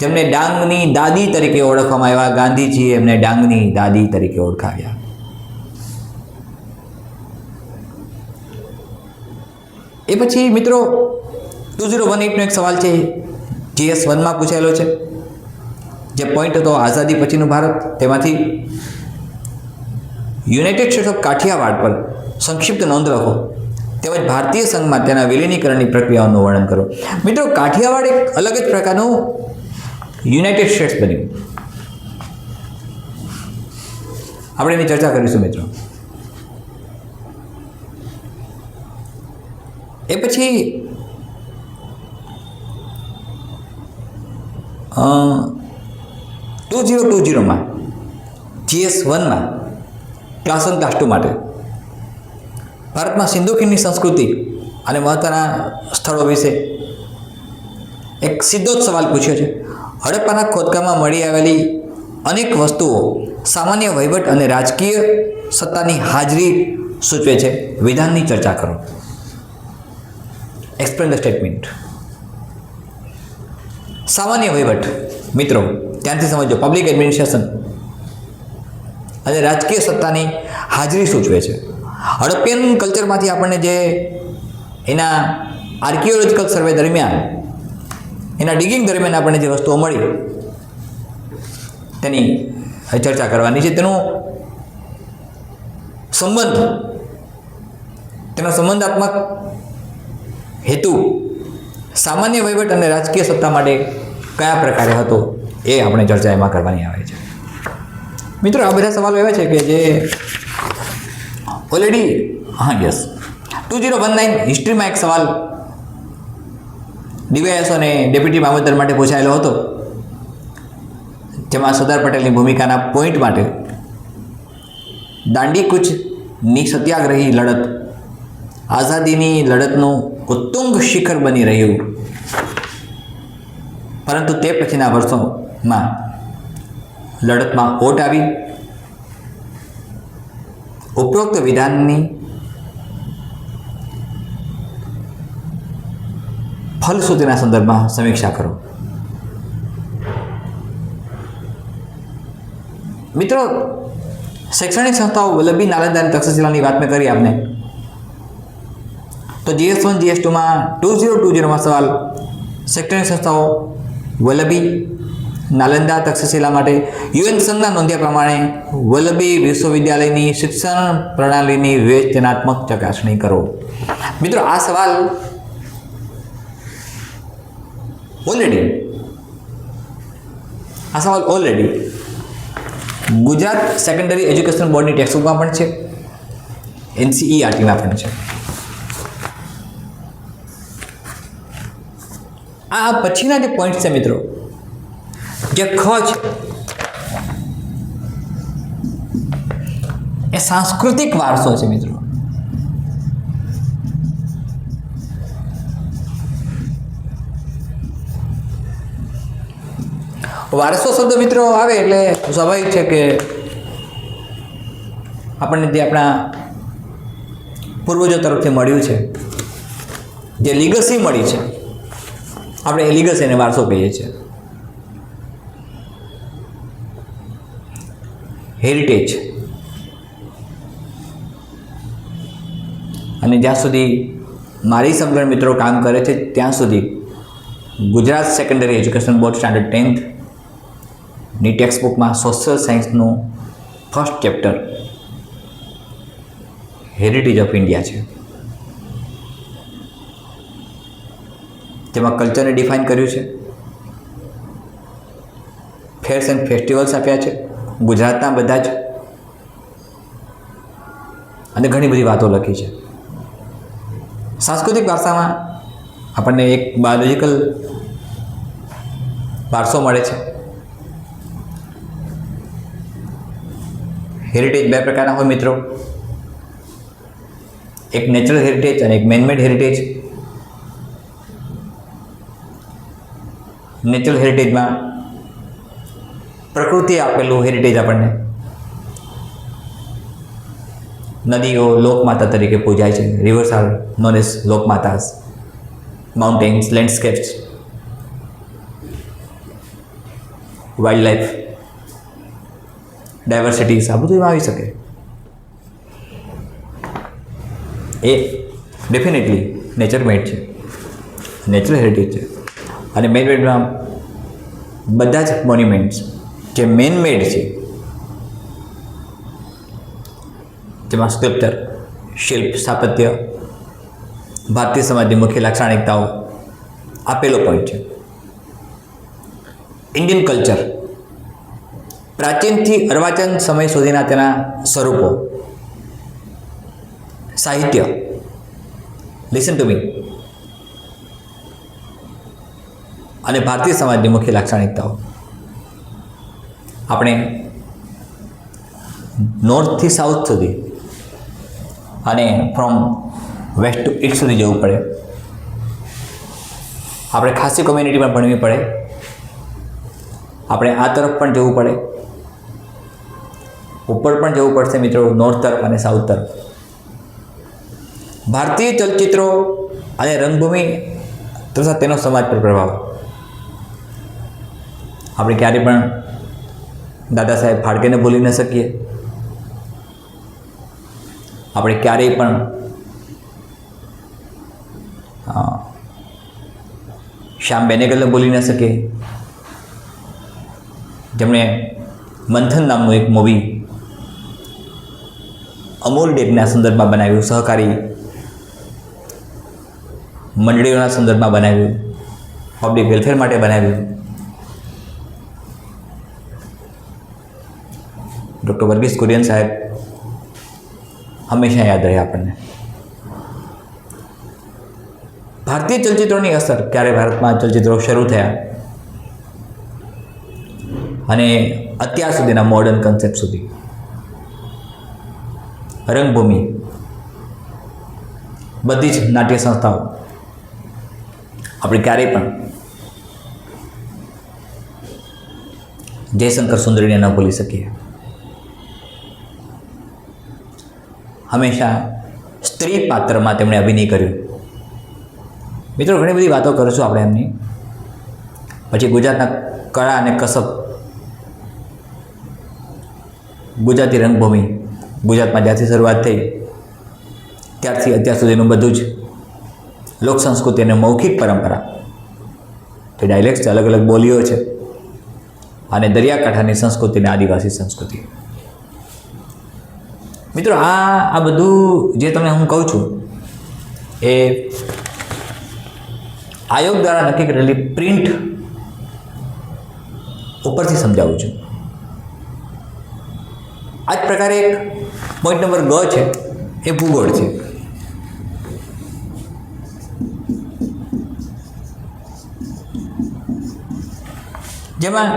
S1: જેમને ડાંગની દાદી તરીકે ઓળખવામાં આવ્યા. ગાંધીજીએ એમને ડાંગની દાદી તરીકે ઓળખાવ્યા. એ પછી મિત્રો 2018નો એક સવાલ છે, GS1માં પૂછાયેલો છે, જે પોઈન્ટ હતો આઝાદી પછીનું ભારત. તેમાંથી યુનાઇટેડ સ્ટેટ્સ ઓફ કાઠિયાવાડ પર સંક્ષિપ્ત નોંધ લખો તેમજ ભારતીય સંઘમાં તેના વિલીનીકરણની પ્રક્રિયાઓનું વર્ણન કરો. મિત્રો, કાઠિયાવાડ એક અલગ જ પ્રકારનું યુનાઇટેડ સ્ટેટ્સ બન્યું. આપણે એની ચર્ચા કરીશું મિત્રો. એ પછી 2020માં GS1માં ક્લાસ 1 ક્લાસ 2 માટે ભારતમાં સિંધુ ખીણની સંસ્કૃતિ અને મહત્ત્વના સ્થળો વિશે એક સીધો જ સવાલ પૂછ્યો છે. હડપ્પાના ખોદકામમાં મળી આવેલી અનેક વસ્તુઓ સામાન્ય વહીવટ અને રાજકીય સત્તાની હાજરી સૂચવે છે. વિધાનની ચર્ચા કરો. Explain the statement. સામાન્ય વહીવટ મિત્રો ત્યાંથી સમજો. પબ્લિક એડમિનિસ્ટ્રેશન અને રાજકીય સત્તાની હાજરી સૂચવે છે. હડપ્પિયન કલ્ચરમાંથી આપણને જે એના આર્કિયોલોજીકલ સર્વે દરમિયાન એના ડિગિંગ દરમિયાન આપણને જે વસ્તુઓ મળી તેની ચર્ચા કરવાની છે. તેનો સંબંધાત્મક હેતુ સામાન્ય વહીવટ અને રાજકીય સત્તા માટે કયા પ્રકારે હતો એ આપણે ચર્ચા એમાં કરવાની આવે છે. મિત્રો આ બધા સવાલો એવા છે કે જે ઓલરેડી 2019 હિસ્ટ્રીમાં એક સવાલ ડીવાયએસઓ અને ડેપ્યુટી મામલતદાર માટે પૂછાયેલો હતો, જેમાં સરદાર પટેલની ભૂમિકાના પોઈન્ટ માટે દાંડી કૂચની સત્યાગ્રહી લડત આઝાદીની લડતનું ઉત્તુંગ શિખર બની રહ્યું, પરંતુ તે પછીના વર્ષોમાં લડતમાં ઓટ આવી. ઉપરોક્ત વિધાનની ફલશ્રુતિના સંદર્ભમાં સમીક્ષા કરો. મિત્રો શૈક્ષણિક સંસ્થાઓ વલ્લભી, નાલંદા અને તક્ષશિલાની વાત મેં કરી આપને. તો GS1 GS2માં 2020માં સવાલ શૈક્ષણિક સંસ્થાઓ વલ્લભી, નાલંદા, તક્ષશિલા માટે UN સંઘના નોંધ્યા પ્રમાણે વલ્લભી વિશ્વવિદ્યાલયની શિક્ષણ પ્રણાલીની વિવેચનાત્મક ચકાસણી કરો. મિત્રો આ સવાલ ઓલરેડી ગુજરાત સેકન્ડરી એજ્યુકેશન બોર્ડની ટેક્સ્ટબુકમાં પણ છે, NCERTમાં પણ છે. આ પછીના જે પોઈન્ટ છે મિત્રો, જે ખ છે એ સાંસ્કૃતિક વારસો છે મિત્રો. વારસો શબ્દ મિત્રો આવે એટલે સ્વાભાવિક છે કે આપણને જે આપણા પૂર્વજો તરફથી મળ્યું છે, જે લીગસી મળી છે, આપણે એ લીગસીને વારસો કહીએ છીએ. હેરિટેજ. અને જ્યાં સુધી મારી સમજણ મિત્રો કામ કરે છે ત્યાં સુધી Gujarat secondary education board standard 10th ની ટેક્સ્ટબુકમાં સોશિયલ સાયન્સનું first chapter heritage of India છે, જેમાં કલ્ચરને ડિફાઇન કર્યું છે, ફેર્સ એન્ડ ફેસ્ટિવલ્સ આપ્યા છે ગુજરાતના બધા જ, અને ઘણી બધી વાતો લખી છે. સાંસ્કૃતિક વારસામાં આપણને એક બાયોલોજિકલ વારસો મળે છે. હેરિટેજ બે પ્રકારના હોય મિત્રો, એક નેચરલ હેરિટેજ અને એક મેનમેડ હેરિટેજ. નેચરલ હેરિટેજમાં પ્રકૃતિએ આપેલું હેરિટેજ આપણને, નદીઓ લોકમાતા તરીકે પૂજાય છે, રિવર્સ આર નોન એઝ લોકમાતાસ, mountains, landscapes, wild life, diversities, આ બધું એમાં આવી શકે. એ ડેફિનેટલી નેચર મેડ છે, નેચરલ હેરિટેજ છે. અને મેન મેડમાં બધા જ મોન્યુમેન્ટ્સ જે મેન મેડ છે, જેમાં સ્કલ્પચર, શિલ્પ, સ્થાપત્ય, ભારતીય સમાજની મુખ્ય લાક્ષણિકતાઓ આપેલો પોઈન્ટ છે. ઇન્ડિયન કલ્ચર પ્રાચીનથી અર્વાચીન સમય સુધીના તેના સ્વરૂપો, સાહિત્ય, લિસન ટુ મી, અને ભારતીય સમાજની મુખ્ય લાક્ષણિકતાઓ. આપણે નોર્થથી સાઉથ સુધી અને ફ્રોમ વેસ્ટ ટુ ઈસ્ટ સુધી જવું પડે. આપણે ખાસી કોમ્યુનિટી પણ ભણવી પડે. આપણે આ તરફ પણ જવું પડે, ઉપર પણ જવું પડશે મિત્રો, નોર્થ તરફ અને સાઉથ તરફ. ભારતીય ચલચિત્રો અને રંગભૂમિ તથા તેનો સમાજ પર પ્રભાવ. આપણે ક્યારેય પણ દાદા સાહેબ ફાળકેને ભૂલી ન શકીએ. આપણે ક્યારેય પણ શ્યામ બેનેગલને ભૂલી ન શકીએ, જેમણે મંથન નામનું એક મૂવી અમૂલ ડેકના સંદર્ભમાં બનાવ્યું, સહકારી મંડળીઓના સંદર્ભમાં બનાવ્યું, પબ્લિક વેલફેર માટે બનાવ્યું. ડૉક્ટર વર્ગીસ કુરિયન સાહેબ હંમેશા યાદ રહે આપણને. ભારતીય ચલચિત્રોની અસર ક્યારે ભારતમાં ચલચિત્રો શરૂ થયા અને અત્યાર સુધીના મોડર્ન કન્સેપ્ટ સુધી, રંગભૂમિ, બધી જ નાટ્ય સંસ્થાઓ આપણે ક્યારેય પણ જયશંકર સુંદરીને ન ભૂલી શકીએ. હંમેશા સ્ત્રી પાત્રમાં તેમણે અભિનય કર્યો. મિત્રો, ઘણી બધી વાતો કરીશું આપણે એમની. પછી ગુજરાતના કળા અને કસબ, ગુજરાતી રંગભૂમિ, ગુજરાતમાં જ્યાંથી શરૂઆત થઈ ત્યારથી અત્યાર સુધીનું બધું જ લોક સંસ્કૃતિ અને મૌખિક પરંપરા, તે ડાયલેક્ટ્સ, અલગ અલગ બોલીઓ છે, અને દરિયાકાંઠાની સંસ્કૃતિ અને આદિવાસી સંસ્કૃતિ. મિત્રો, આ બધું જે તમને હું કહું છું એ આયોગ દ્વારા નક્કી કરેલી પ્રિન્ટ ઉપરથી સમજાવું છું. આ જ પ્રકારે એક પોઈન્ટ નંબર ગ છે, એ ભૂગોળ છે. જેમાં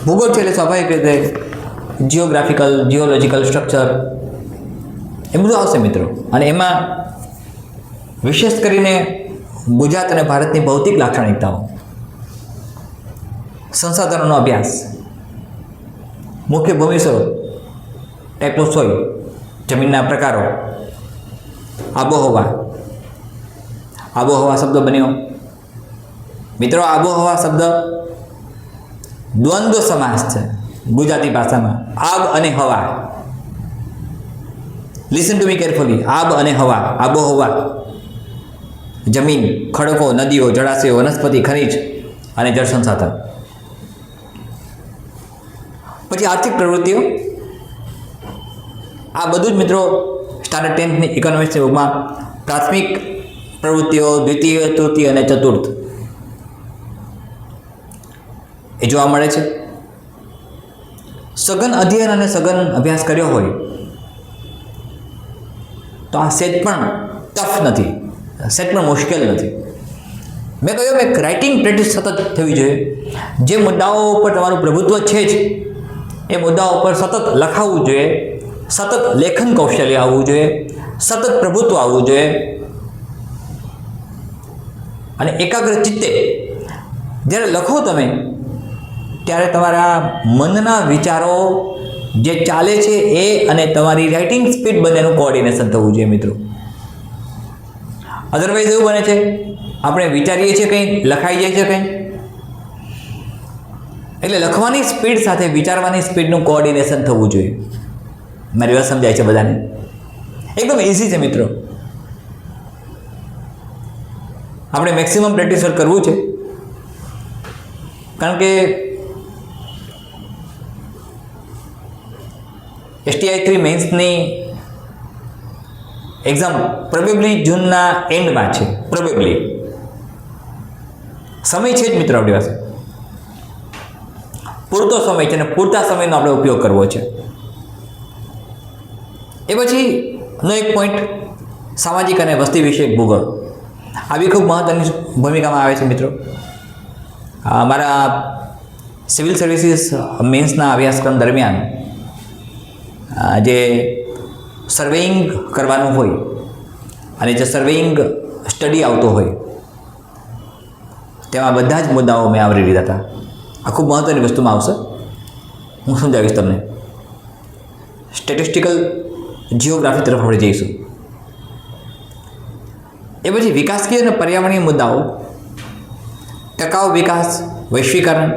S1: ભૂગોળ છે એટલે સ્વાભાવિક રીતે જિયોગ્રાફિકલ, જિયોલોજિકલ સ્ટ્રક્ચર એ બધું આવશે મિત્રો. અને એમાં વિશેષ કરીને ગુજરાત અને ભારતની ભૌતિક લાક્ષણિકતાઓ, સંસાધનોનો અભ્યાસ, મુખ્ય ભૂમિ સ્ત્રોત, ટાઈપ ઓફ સોઇલ, જમીનના પ્રકારો, આબોહવા. આબોહવા શબ્દ બન્યો મિત્રો. આબોહવા શબ્દ દ્વંદ્વ સમાસ છે ગુજરાતી ભાષામાં. આબ અને હવા. Listen to me carefully. આબ અને હવા, આબોહવા, જમીન, ખડકો, નદીઓ, જળાશયો, વનસ્પતિ, ખનિજ અને જળ સંસાધન. પછી આર્થિક પ્રવૃત્તિઓ. આ બધું જ મિત્રો સ્ટાન્ડર્ડ 10ની ઇકોનોમિક્સની બુકમાં પ્રાથમિક પ્રવૃત્તિઓ, દ્વિતીય, તૃતીય અને ચતુર્થ એ જોવા મળે છે. સઘન અધ્યયન અને સઘન અભ્યાસ કર્યો હોય તો આ સેટ પણ ટફ નથી, સેટ પણ મુશ્કેલ નથી. મેં કહ્યું એક રાઇટિંગ પ્રેક્ટિસ સતત થવી જોઈએ. જે મુદ્દાઓ ઉપર તમારું પ્રભુત્વ છે જ એ મુદ્દાઓ પર સતત લખાવવું જોઈએ, સતત લેખન કૌશલ્ય આવવું જોઈએ, સતત પ્રભુત્વ આવવું જોઈએ. અને એકાગ્ર ચિત્તે જ્યારે લખો તમે ત્યારે તમારા મનના વિચારો જે ચાલે છે એ અને તમારી રાઇટિંગ સ્પીડ બંનેનું કોઓર્ડિનેશન થવું જોઈએ મિત્રો. અધરવાઇઝ એવું બને છે આપણે વિચારીએ છીએ કંઈ, લખાઈ જાય છે કંઈ. એટલે લખવાની સ્પીડ સાથે વિચારવાની સ્પીડનું કોઓર્ડિનેશન થવું જોઈએ. મારી વાત સમજાય છે બધાને? એકદમ ઇઝી છે મિત્રો. આપણે મેક્સિમમ પ્રેક્ટિસ કરવું છે, કારણ કે STI 3 મેન્સની એક્ઝામ પ્રોબેબલી જૂનના એન્ડમાં છે. પ્રોબેબલી સમય છે જ મિત્રો આપણી પાસે. પૂરતો સમય છે અને પૂરતા સમયનો આપણે ઉપયોગ કરવો છે. એ પછીનો એક પોઈન્ટ સામાજિક અને વસ્તી વિષયક ભૂગોળ. આ બી ખૂબ મહત્ત્વની ભૂમિકામાં આવે છે મિત્રો. મારા સિવિલ સર્વિસીસ મેન્સના અભ્યાસક્રમ દરમિયાન જે સર્વેઇંગ કરવાનું હોય અને જે સર્વેઇંગ સ્ટડી આવતો હોય તેમાં બધા જ મુદ્દાઓ મેં આવરી લીધા હતા. આ ખૂબ મહત્ત્વની વસ્તુમાં આવશે, હું સમજાવીશ તમને. સ્ટેટિસ્ટિકલ જિયોગ્રાફી તરફ આપણે જઈશું. એ પછી વિકાસકીય અને પર્યાવરણીય મુદ્દાઓ, ટકાઉ વિકાસ, વૈશ્વિકરણ,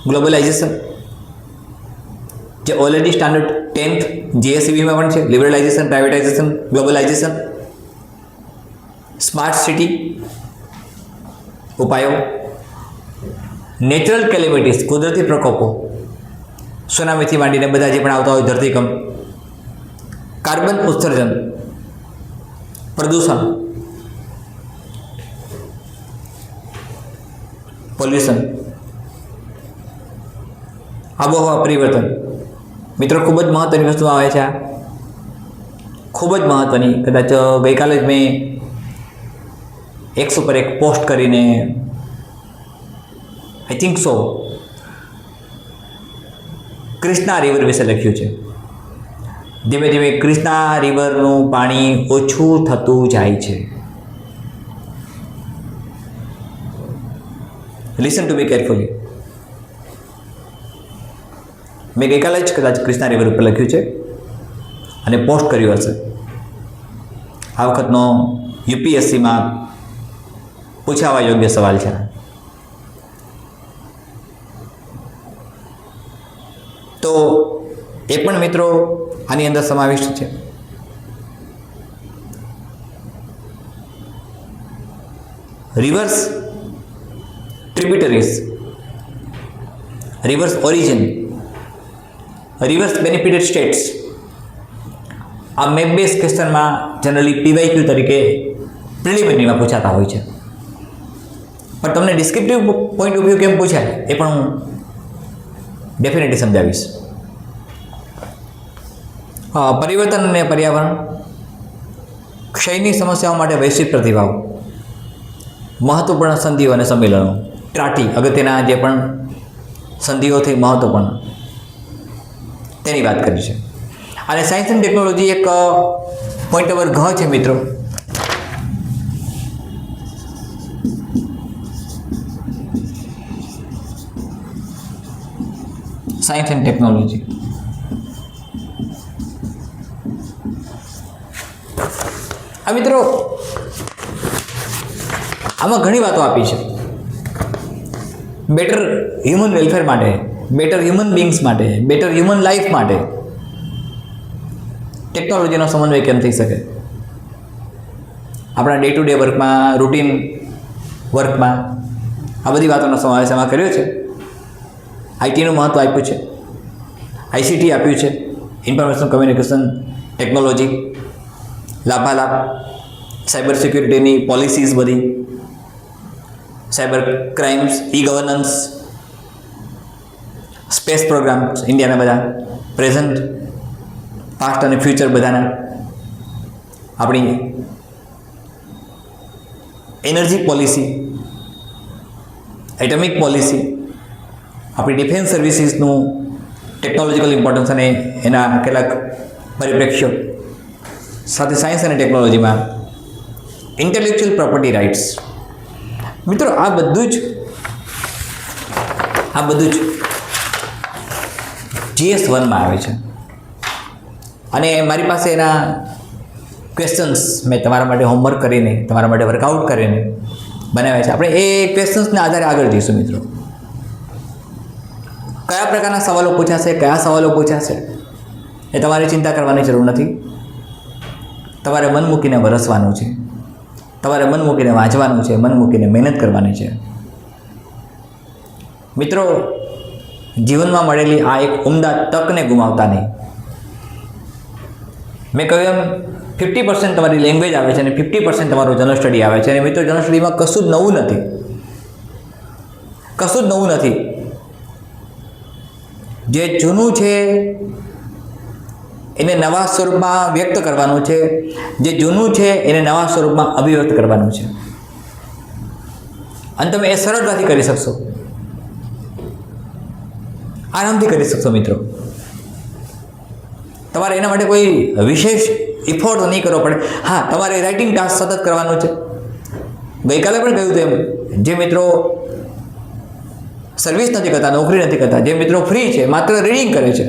S1: ગ્લોબલાઇઝેશન, જે ઓલરેડી સ્ટાન્ડર્ડ 10th GSEBમાં પણ છે, લિબરલાઇઝેશન, પ્રાઇવેટાઇઝેશન, ગ્લોબલાઇઝેશન, સ્માર્ટ સિટી ઉપાયો, નેચરલ કેલેમિટીઝ, કુદરતી પ્રકોપો, સુનામીથી માંડીને બધા જે પણ આવતા હોય, ધરતીકંપ, કાર્બન ઉત્સર્જન, પ્રદૂષણ, પોલ્યુશન, આબોહવા પરિવર્તન. મિત્રો ખૂબ જ મહત્ત્વની વસ્તુ આવે છે. આ ખૂબ જ મહત્ત્વની. કદાચ ગઈકાલે જ મેં 100 પર એક પોસ્ટ કરીને I think so Krishna river વિશે લખ્યું છે. ધીમે ધીમે કૃષ્ણા રિવરનું પાણી ઓછું થતું જાય છે. Listen to be carefully. મેં ગઈકાલે જ કદાચ કૃષ્ણા રિવર ઉપર લખ્યું છે અને પોસ્ટ કર્યું હશે. આ વખતનો UPSCમાં પૂછાવા યોગ્ય સવાલ છે. તો એ પણ મિત્રો આની અંદર સમાવિષ્ટ છે. Rivers tributaries, rivers origin, rivers benefited states. આ મેપ બેઝ ક્વેશ્ચનમાં જનરલી PYQ તરીકે પ્રિલિમિનરીમાં પૂછાતા હોય છે. પણ તમને ડિસ્ક્રિપ્ટિવ પોઈન્ટ ઓફ વ્યૂ કેમ પૂછાય એ પણ હું ડેફિનેટલી સમજાવીશ. પરિવર્તન અને પર્યાવરણ, ક્ષયની સમસ્યાઓ માટે વૈશ્વિક પ્રતિભાવ, મહત્વપૂર્ણ સંધિઓ અને સંમેલનો, ત્રાટી, અગત્યના જે પણ સંધિઓથી મહત્વપૂર્ણ તેની વાત કરી છે. અને સાયન્સ એન્ડ ટેકનોલોજી એક પોઈન્ટ નંબર ઘ છે મિત્રો. Science and technology. આ મિત્રો આમાં ઘણી વાતો આપી છે. બેટર હ્યુમન વેલફેર માટે, બેટર હ્યુમન બીંગ્સ માટે, બેટર હ્યુમન લાઈફ માટે ટેકનોલોજીનો સમન્વય કેમ થઈ શકે. આપણા ડે ટુ ડે વર્કમાં, રૂટીન વર્કમાં આ બધી વાતોનો સમાવેશ એમાં કર્યો છે. આઈટીનું મહત્ત્વ આપ્યું છે, ICT આપ્યું છે, ઇન્ફોર્મેશન કમ્યુનિકેશન ટેકનોલોજી, લાભાલાભ, સાયબર સિક્યુરિટીની પોલિસીઝ બધી, cyber crimes, governance, space programs ઇન્ડિયાના બધા, પ્રેઝન્ટ, પાસ્ટ અને ફ્યુચર બધાના, આપણી એનર્જી પોલિસી, એટમિક પોલિસી, આપણી ડિફેન્સ સર્વિસીસનું ટેકનોલોજીકલ ઇમ્પોર્ટન્સ અને એના કેટલાક પરિપ્રેક્ષ્યો, સાથે સાયન્સ અને ટેકનોલોજીમાં ઇન્ટેલેક્ચ્યુઅલ પ્રોપર્ટી રાઇટ્સ. મિત્રો આ બધું જ GS1માં આવે છે. અને મારી પાસે એના ક્વેશ્ચન્સ મેં તમારા માટે હોમવર્ક કરીને, તમારા માટે વર્કઆઉટ કરીને બનાવ્યા છે. આપણે એ ક્વેશ્ચન્સના આધારે આગળ જઈશું મિત્રો. કયા પ્રકારના સવાલો પૂછાશે, કયા સવાલો પૂછાશે એ તમારે ચિંતા કરવાની જરૂર નથી. તમારે મન મૂકીને વરસવાનું છે, તમારે મન મૂકીને વાંચવાનું છે, મન મૂકીને મહેનત કરવાની છે. મિત્રો જીવનમાં મળેલી આ એક ઉમદા તકને ગુમાવતા નહીં. મેં કહ્યું એમ 50% તમારી લેંગ્વેજ આવે છે અને 50% તમારું જનરલ સ્ટડી આવે છે. અને મિત્રો જનરલ સ્ટડીમાં કશું જ નવું નથી. જે જૂનું છે એને નવા સ્વરૂપમાં વ્યક્ત કરવાનું છે, જે જૂનું છે એને નવા સ્વરૂપમાં અભિવ્યક્ત કરવાનું છે, અને તમે એ સરળતાથી કરી શકશો, આરામથી કરી શકશો મિત્રો. તમારે એના માટે કોઈ વિશેષ ઇફોર્ટ નહીં કરવો પડે. હા, તમારે રાઇટિંગ ટાસ્ક સતત કરવાનું છે. ગઈકાલે પણ કહ્યું હતું એમ, જે મિત્રો સર્વિસ નથી કરતા, નોકરી નથી કરતા, જે મિત્રો ફ્રી છે, માત્ર રીડિંગ કરે છે,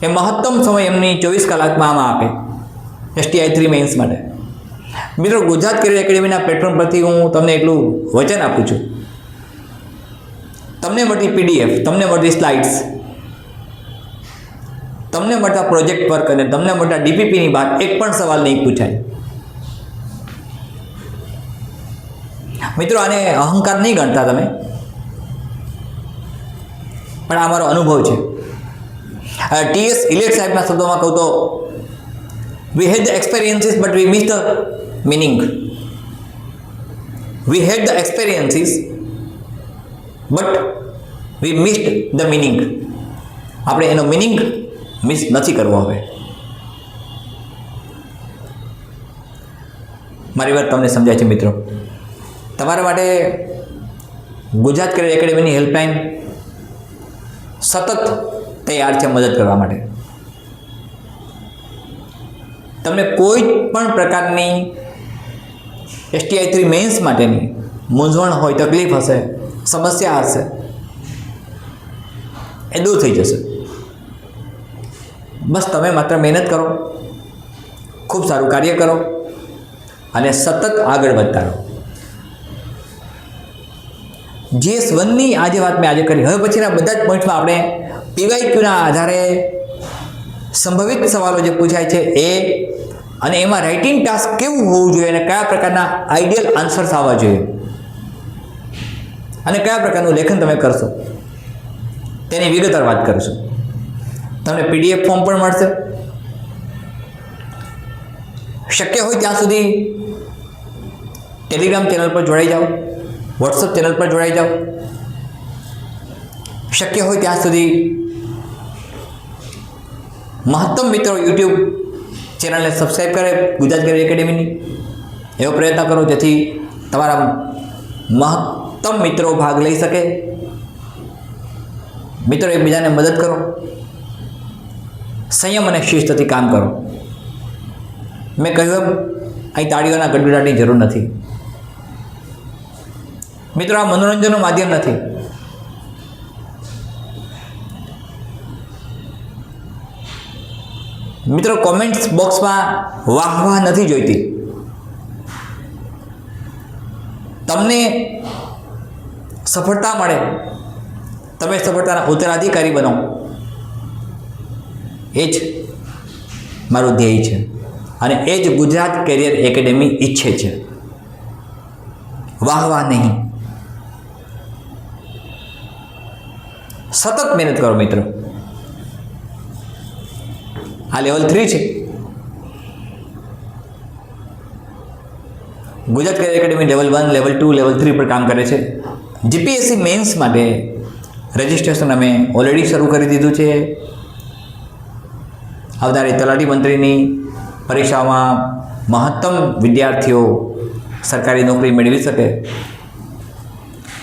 S1: એ મહત્તમ સમય એમની 24 કલાકમાં આમાં આપે STI 3 મેઇન્સ માટે. મિત્રો, ગુજરાત કેરિયર એકેડેમીના પ્લેટફોર્મ પરથી હું તમને એટલું વચન આપું છું, તમને મળતી PDF, તમને મળતી સ્લાઇડ્સ, તમને મળતા પ્રોજેક્ટ વર્ક અને તમને મળતા DPPની વાત એક પણ સવાલ નહીં પૂછાય. મિત્રો, આને અહંકાર નહીં ગણતા તમે, પણ આ મારો અનુભવ છે. TS ઇલિયટ સાહેબના શબ્દોમાં કહું તો, we had the experiences but we missed the meaning. We had the experiences but we missed the meaning. આપણે એનો મિનિંગ મિસ નથી કરવો. હવે મારી વાત તમને સમજાય છે મિત્રો? તમારા માટે ગુજરાત કેરિયર એકેડેમીની હેલ્પલાઇન સતત તૈયાર છે મદદ કરવા માટે. તમને કોઈ પણ પ્રકારની STI 3 મેઇન્સ માટેની મૂંઝવણ હોય, તકલીફ હશે, સમસ્યા હશે, એ દૂર થઈ જશે. બસ તમે માત્ર મહેનત કરો, ખૂબ સારું કાર્ય કરો અને સતત આગળ વધતા રહો. GS1ની આજે વાત મેં આજે કરી. હવે પછીના બધા જ પોઈન્ટમાં આપણે PYQના આધારે સંભવિત સવાલો જે પૂછાય છે એ, અને એમાં રાઇટિંગ ટાસ્ક કેવું હોવું જોઈએ અને કયા પ્રકારના આઈડિયલ આન્સર્સ આવવા જોઈએ અને કયા પ્રકારનું લેખન તમે કરશો તેની વિગતવાર વાત કરીશું. તમને PDF ફોર્મ પણ મળશે. શક્ય હોય ત્યાં સુધી ટેલિગ્રામ ચેનલ પર જોડાઈ જાઓ, WhatsApp ચેનલ પર જોડાઈ જાઓ. શક્ય હોય ત્યાં સુધી મહત્તમ મિત્રો YouTube ચેનલને સબસ્ક્રાઈબ કરે ગુજરાત કેરિયર એકેડેમીની. એવો પ્રયત્ન કરો જેથી તમારા મહત્તમ મિત્રો ભાગ લઈ શકે. મિત્રો, એકબીજાને મદદ કરો, સંયમ અને શિસ્તથી કામ કરો. મેં કહ્યું એમ, અહીં તાળીઓના ગડગડાટની જરૂર નથી. મિત્રો, આ મનોરંજનનું માધ્યમ નથી. મિત્રો, કોમેન્ટ્સ બોક્સમાં વાહ નથી જોઈતી. તમને સફળતા મળે, તમે સફળતાના ઉત્તરાધિકારી બનો, એ જ મારું ધ્યેય છે અને એ જ ગુજરાત કેરિયર એકેડેમી ઈચ્છે છે. વાહ નહીં. સતત મહેનત કરો મિત્રો. આ લેવલ 3 છે. Gujarat career academy level 1, level 2, level 3 પર કામ કરે છે. GPSC મેન્સ માટે રજિસ્ટ્રેશન અમે ઓલરેડી શરૂ કરી દીધું છે. આવનારી તલાટી મંત્રીની પરીક્ષામાં મહત્તમ વિદ્યાર્થીઓ સરકારી નોકરી મેળવી શકે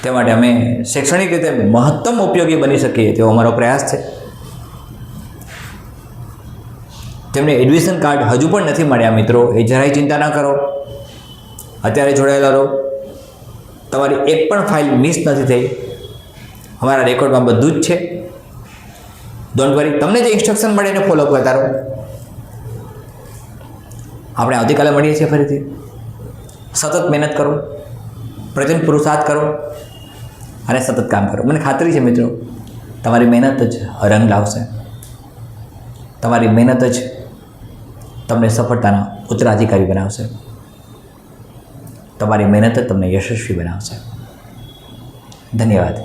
S1: તે માટે અમે શૈક્ષણિક રીતે મહત્તમ ઉપયોગી બની શકીએ તેવો અમારો પ્રયાસ છે. તેમને એડમિશન કાર્ડ હજુ પણ નથી મળ્યા મિત્રો, એ જરાય ચિંતા ના કરો. અત્યારે જોડાયેલા રહો. તમારી એક પણ ફાઇલ મિસ નથી થઈ. અમારા રેકોર્ડમાં બધું જ છે. Don't worry. તમને જે ઇન્સ્ટ્રક્શન મળે એને ફોલો કરતા રહો. આપણે આવતીકાલે મળીએ છીએ ફરીથી. સતત મહેનત કરો, પ્રચંડ પુરુષાર્થ કરો અને સતત કામ કરો. મને ખાતરી છે મિત્રો, તમારી મહેનત જ રંગ લાવશે. તમારી મહેનત જ તમને સફળતાના ઉત્તરાધિકારી બનાવશે. તમારી મહેનત જ તમને યશસ્વી બનાવશે. ધન્યવાદ.